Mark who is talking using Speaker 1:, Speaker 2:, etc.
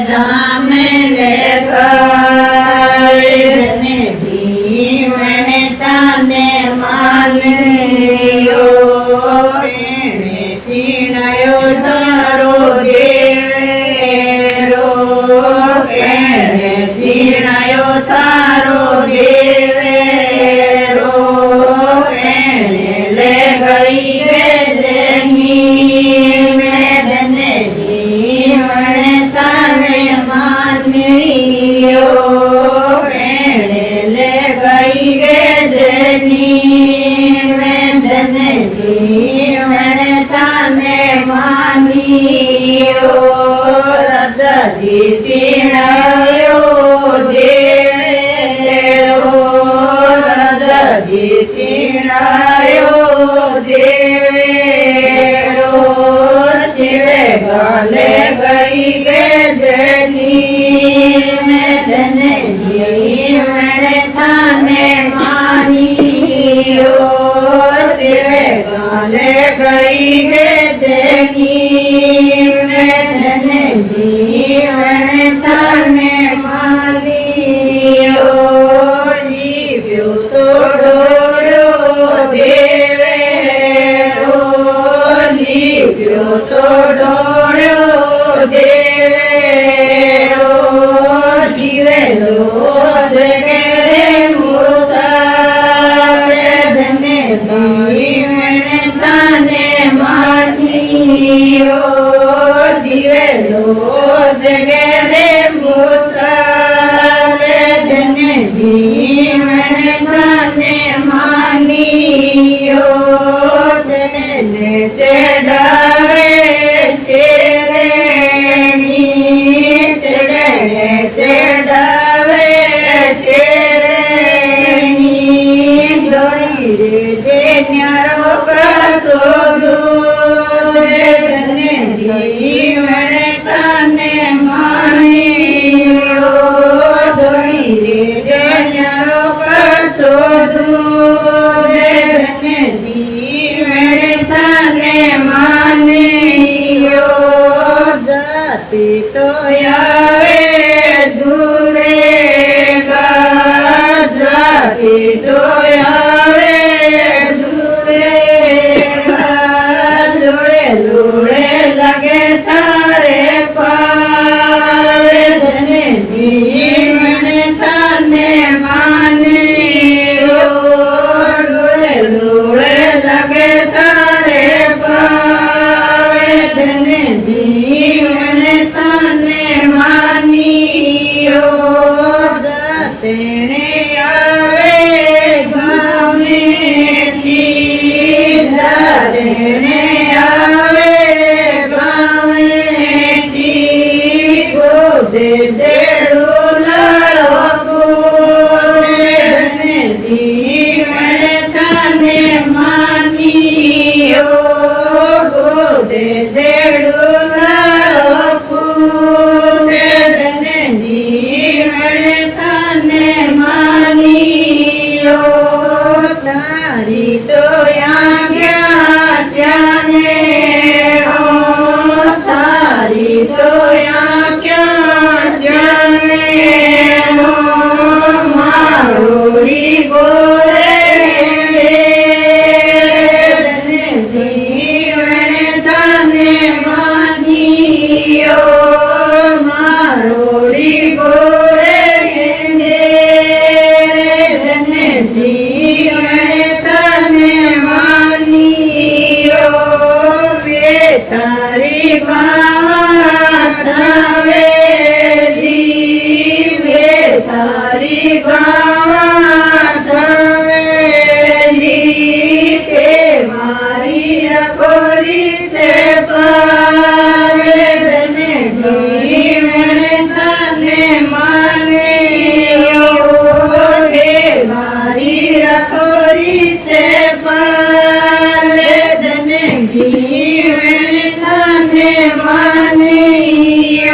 Speaker 1: धामे ले गए ने जीवन ताने मानियो एने छीनायो तारो देवेरो एने छीनायो तारो देवेरो एने ले गई रे देनी मेदने जीवन ताने मानियो एने ले गई रे देनी मेदने जीवन ताने मानियो रददी चीणायो देवेरो रददी चीणायो देवेरो शिवे गले गई गे जनी मेदने जीवन थाने मानियो शिवे गले गई गे जनी मेदने जीवन थाने मानियो जीव्यो तो डोड़ो देवेरो जीव्यो तो डोड़ो देवेरो जीवेलो जगे मूसा वेदने जीवन ताने मानियो जीवेलो जगे मूसा वेदने जीवन ताने मानियो तने चढ़ावे शेरणी चढ़े चढ़ावे शेरणी डोली रे दे न्यारो का सोदू तने जीवन ताने मानियो डोली रे दे न्यारो का सोदू तने जीवन ताने मानियो जाति तो आवे दूरेगा जाति तो आवे दूरेगा लुड़े लुड़े लगे तारे पावे धने जीवन ताने मानियो लुड़े लुड़े लगे तारे पावे धने जीवन ताने मानियो जातेने आवे गामे ती जातेने आवे गामे ती को दे दे